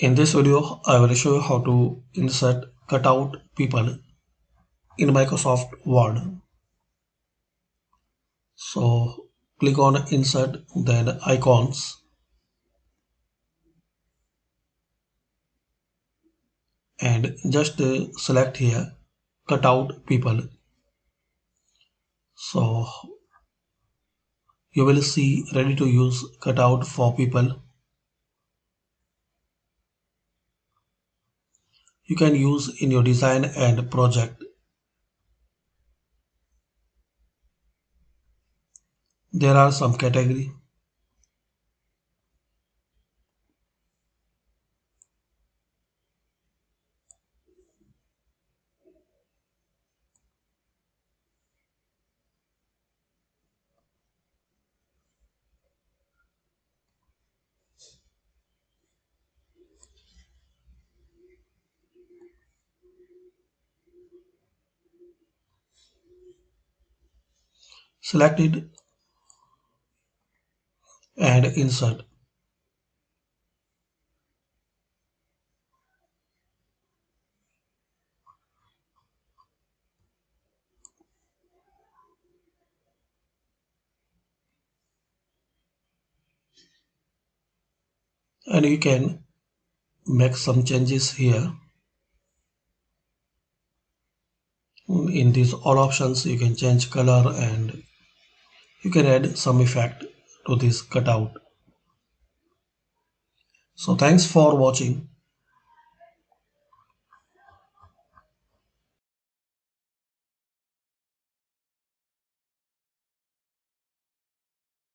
In this video, I will show you how to insert cutout people in Microsoft Word. So click on Insert, then Icons, and just select here cutout people. So you will see ready to use cutout for people. You can use in your design and project. There are some category. Select it and insert. And you can make some changes here. In these all options, you can change color and you can add some effect to this cutout. So thanks for watching.